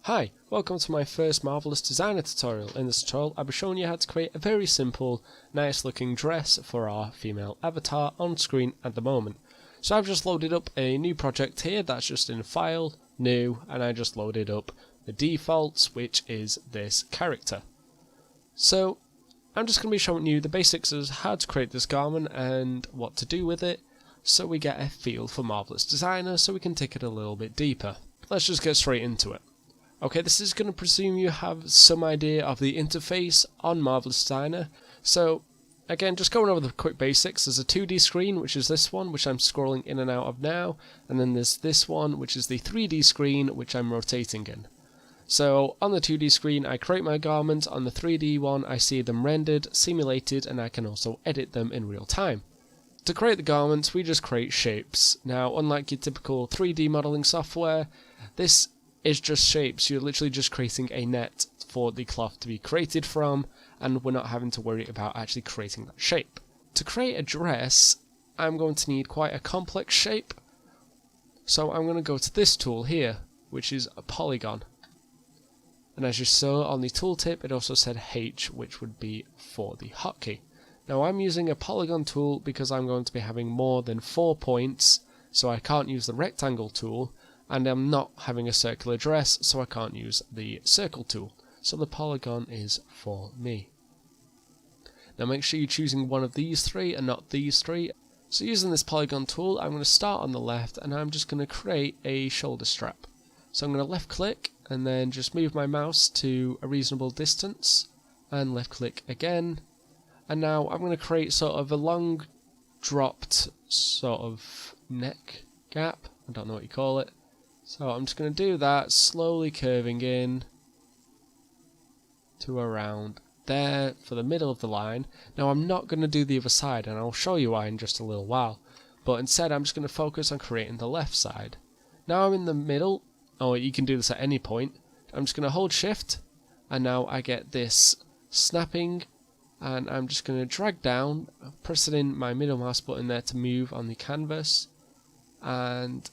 Hi, welcome to my first Marvelous Designer tutorial. In this tutorial I'll be showing you how to create a very simple, nice looking dress for our female avatar on screen at the moment. So I've just loaded up a new project here that's just in File, New, and I just loaded up the defaults, which is this character. So I'm just going to be showing you the basics of how to create this garment and what to do with it, so we get a feel for Marvelous Designer so we can take it a little bit deeper. Let's just get straight into it. Okay, this is going to presume you have some idea of the interface on Marvelous Designer. So, again, just going over the quick basics, there's a 2D screen, which is this one, which I'm scrolling in and out of now, and then there's this one, which is the 3D screen, which I'm rotating in. So, on the 2D screen, I create my garment. On the 3D one, I see them rendered, simulated, and I can also edit them in real time. To create the garments, we just create shapes. Now, unlike your typical 3D modeling software, this is just shapes. You're literally just creating a net for the cloth to be created from, and we're not having to worry about actually creating that shape. To create a dress, I'm going to need quite a complex shape, so I'm going to go to this tool here, which is a polygon. And as you saw on the tooltip, it also said H, which would be for the hotkey. Now I'm using a polygon tool because I'm going to be having more than 4 points, so I can't use the rectangle tool, and I'm not having a circular dress, so I can't use the circle tool. So the polygon is for me. Now make sure you're choosing one of these three and not these three. So using this polygon tool, I'm going to start on the left and I'm just going to create a shoulder strap. So I'm going to left click and then just move my mouse to a reasonable distance and left click again. And now I'm going to create sort of a long dropped sort of neck gap. I don't know what you call it. So I'm just going to do that, slowly curving in to around there for the middle of the line. Now I'm not going to do the other side, and I'll show you why in just a little while. But instead I'm just going to focus on creating the left side. Now I'm in the middle. Oh, you can do this at any point. I'm just going to hold shift, and now I get this snapping, and I'm just going to drag down, pressing my middle mouse button there to move on the canvas, and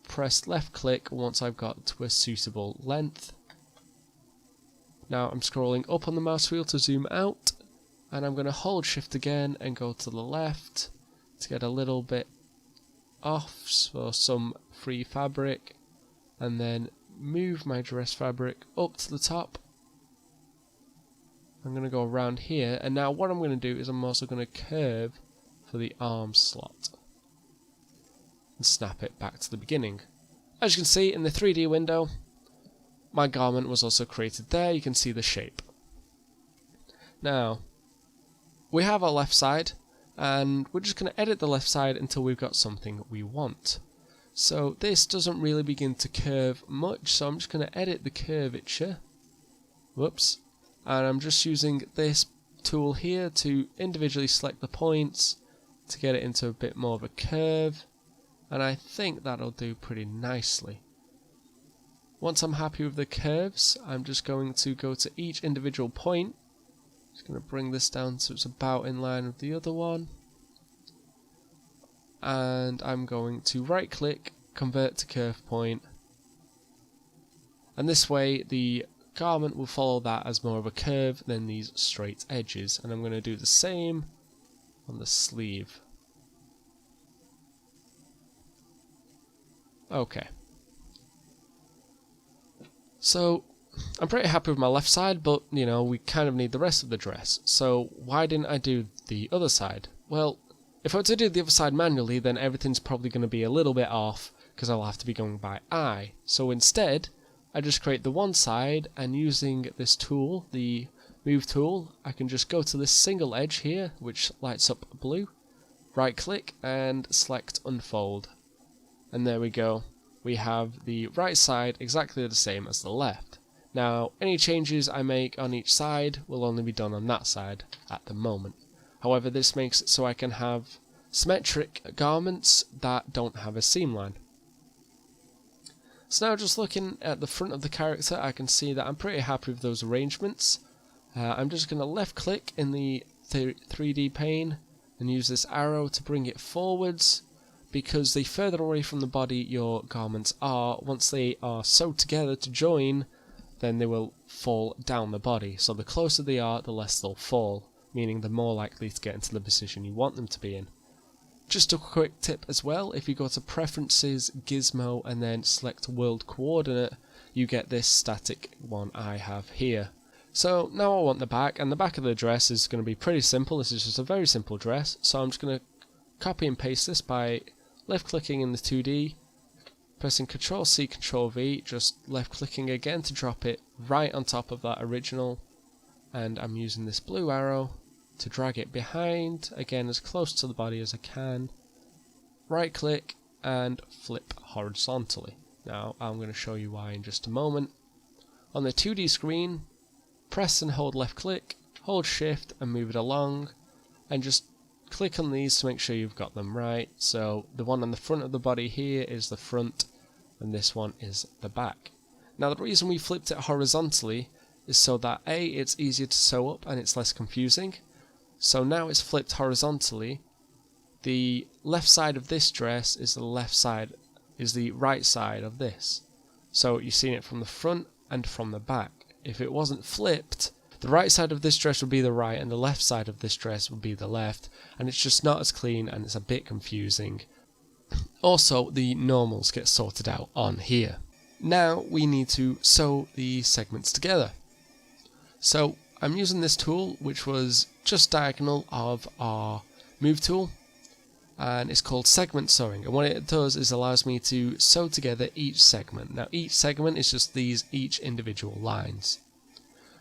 press left click once I've got to a suitable length. Now I'm scrolling up on the mouse wheel to zoom out, and I'm going to hold shift again and go to the left to get a little bit off for some free fabric, and then move my dress fabric up to the top. I'm going to go around here, and now what I'm going to do is I'm also going to curve for the arm slot and snap it back to the beginning. As you can see in the 3D window, my garment was also created there. You can see the shape. Now, we have our left side, and we're just going to edit the left side until we've got something we want. So this doesn't really begin to curve much, so I'm just going to edit the curvature. Whoops. And I'm just using this tool here to individually select the points to get it into a bit more of a curve. And I think that'll do pretty nicely. Once I'm happy with the curves, I'm just going to go to each individual point. Just going to bring this down so it's about in line with the other one. And I'm going to right click, convert to curve point. And this way the garment will follow that as more of a curve than these straight edges. And I'm going to do the same on the sleeve. Okay, so I'm pretty happy with my left side, but you know, we kind of need the rest of the dress. So why didn't I do the other side? Well, if I were to do the other side manually, then everything's probably going to be a little bit off because I'll have to be going by eye. So instead, I just create the one side, and using this tool, the move tool, I can just go to this single edge here, which lights up blue, right click and select unfold. And there we go, we have the right side exactly the same as the left. Now, any changes I make on each side will only be done on that side at the moment. However, this makes it so I can have symmetric garments that don't have a seam line. So now just looking at the front of the character, I can see that I'm pretty happy with those arrangements. I'm just going to left click in the 3D pane and use this arrow to bring it forwards, because the further away from the body your garments are, once they are sewed together to join, then they will fall down the body. So the closer they are, the less they'll fall, meaning they're more likely to get into the position you want them to be in. Just a quick tip as well, if you go to Preferences, Gizmo, and then select World Coordinate, you get this static one I have here. So now I want the back, and the back of the dress is going to be pretty simple. This is just a very simple dress, so I'm just going to copy and paste this by left clicking in the 2D, pressing Ctrl C, Ctrl V, just left clicking again to drop it right on top of that original, and I'm using this blue arrow to drag it behind, again as close to the body as I can, right click and flip horizontally. Now I'm going to show you why in just a moment. On the 2D screen, press and hold left click, hold shift and move it along, and just click on these to make sure you've got them right. So the one on the front of the body here is the front, and this one is the back. Now the reason we flipped it horizontally is so that A, it's easier to sew up and it's less confusing. So now it's flipped horizontally. The left side of this dress is the right side of this. So you've seen it from the front and from the back. If it wasn't flipped, the right side of this dress would be the right and the left side of this dress would be the left, and it's just not as clean and it's a bit confusing. Also, the normals get sorted out on here. Now we need to sew the segments together. So I'm using this tool, which was just diagonal of our move tool, and it's called segment sewing, and what it does is allows me to sew together each segment. Now each segment is just each individual lines.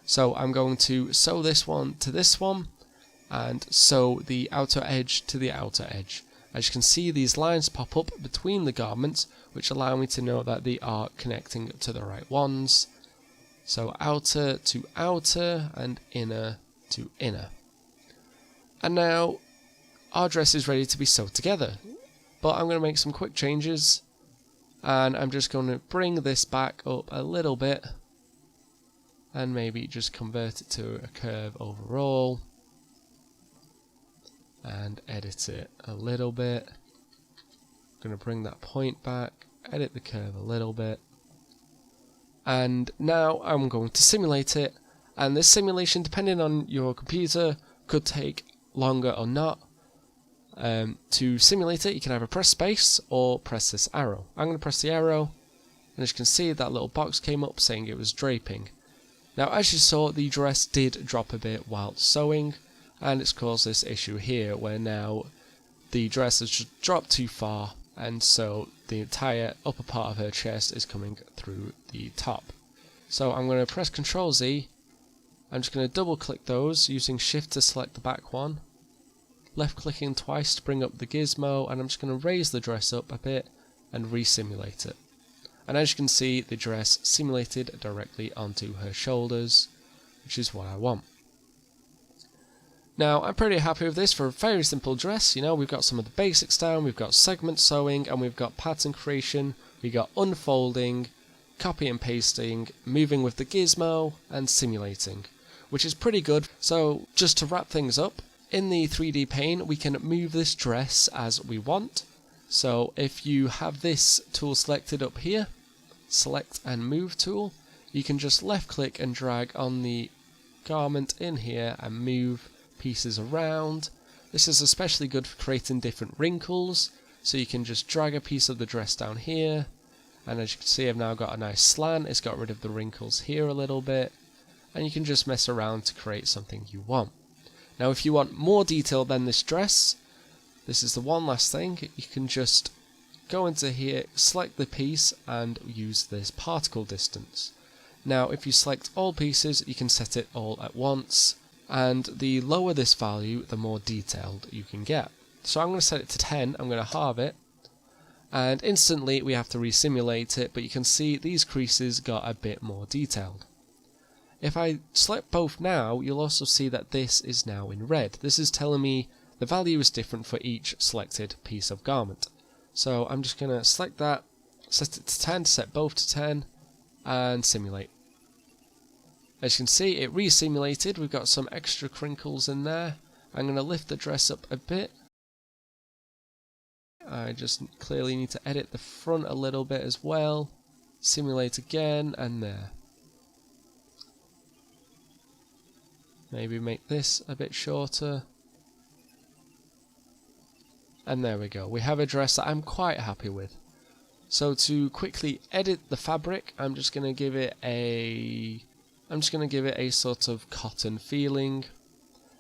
So I'm going to sew this one to this one and sew the outer edge to the outer edge. As you can see, these lines pop up between the garments, which allow me to know that they are connecting to the right ones. So outer to outer and inner to inner. And now our dress is ready to be sewed together, but I'm going to make some quick changes, and I'm just going to bring this back up a little bit and maybe just convert it to a curve overall and edit it a little bit. I'm going to bring that point back, edit the curve a little bit, and now I'm going to simulate it, and this simulation, depending on your computer, could take longer or not. To simulate it, you can either press space or press this arrow. I'm going to press the arrow, and as you can see, that little box came up saying it was draping. Now as you saw, the dress did drop a bit while sewing, and it's caused this issue here where now the dress has just dropped too far, and so the entire upper part of her chest is coming through the top. So I'm going to press Ctrl Z, I'm just going to double click those using shift to select the back one, left clicking twice to bring up the gizmo, and I'm just going to raise the dress up a bit and re-simulate it. And as you can see, the dress simulated directly onto her shoulders, which is what I want. Now, I'm pretty happy with this for a very simple dress. You know, we've got some of the basics down, we've got segment sewing, and we've got pattern creation, we've got unfolding, copy and pasting, moving with the gizmo, and simulating, which is pretty good. So, just to wrap things up, in the 3D pane, we can move this dress as we want. So if you have this tool selected up here, select and move tool, you can just left click and drag on the garment in here and move pieces around. This is especially good for creating different wrinkles, so you can just drag a piece of the dress down here, and as you can see, I've now got a nice slant. It's got rid of the wrinkles here a little bit, and you can just mess around to create something you want. Now if you want more detail than this dress, this is the one last thing. You can just go into here, select the piece, and use this particle distance. Now if you select all pieces, you can set it all at once, and the lower this value, the more detailed you can get. So I'm going to set it to 10, I'm going to halve it, and instantly we have to resimulate it, but you can see these creases got a bit more detailed. If I select both now, you'll also see that this is now in red. This is telling me the value is different for each selected piece of garment. So I'm just going to select that, set it to 10, set both to 10, and simulate. As you can see, it re-simulated. We've got some extra crinkles in there. I'm going to lift the dress up a bit. I just clearly need to edit the front a little bit as well. Simulate again, and there. Maybe make this a bit shorter. And there we go. We have a dress that I'm quite happy with. So to quickly edit the fabric, I'm just going to give it a sort of cotton feeling.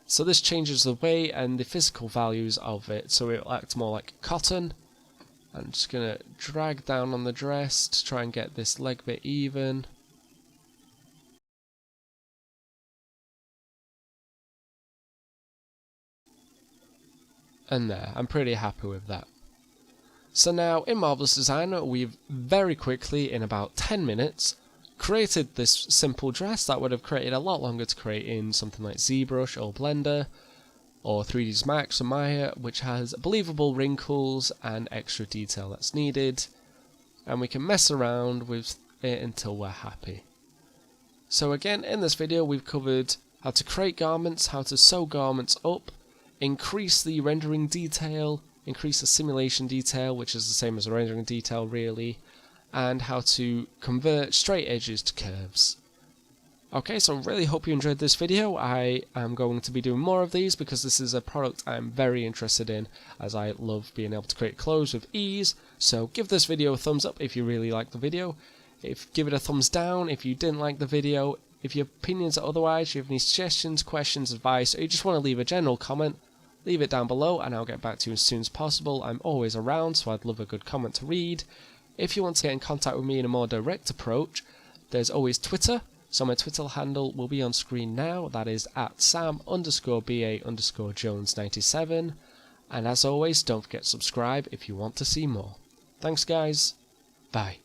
So this changes the weight and the physical values of it, so it will act more like cotton. I'm just going to drag down on the dress to try and get this leg bit even. And there, I'm pretty happy with that. So now in Marvelous Designer, we've very quickly, in about 10 minutes, created this simple dress that would have created a lot longer to create in something like ZBrush or Blender or 3ds Max or Maya, which has believable wrinkles and extra detail that's needed, and we can mess around with it until we're happy. So again, in this video we've covered how to create garments, how to sew garments up, increase the rendering detail, increase the simulation detail, which is the same as the rendering detail really, and how to convert straight edges to curves. Okay, so I really hope you enjoyed this video. I am going to be doing more of these because this is a product I'm very interested in, as I love being able to create clothes with ease. So give this video a thumbs up if you really like the video. Give it a thumbs down if you didn't like the video. If your opinions are otherwise, you have any suggestions, questions, advice, or you just want to leave a general comment, leave it down below and I'll get back to you as soon as possible. I'm always around, so I'd love a good comment to read. If you want to get in contact with me in a more direct approach, there's always Twitter. So my Twitter handle will be on screen now. That is at Sam_BA_Jones97. And as always, don't forget to subscribe if you want to see more. Thanks guys. Bye.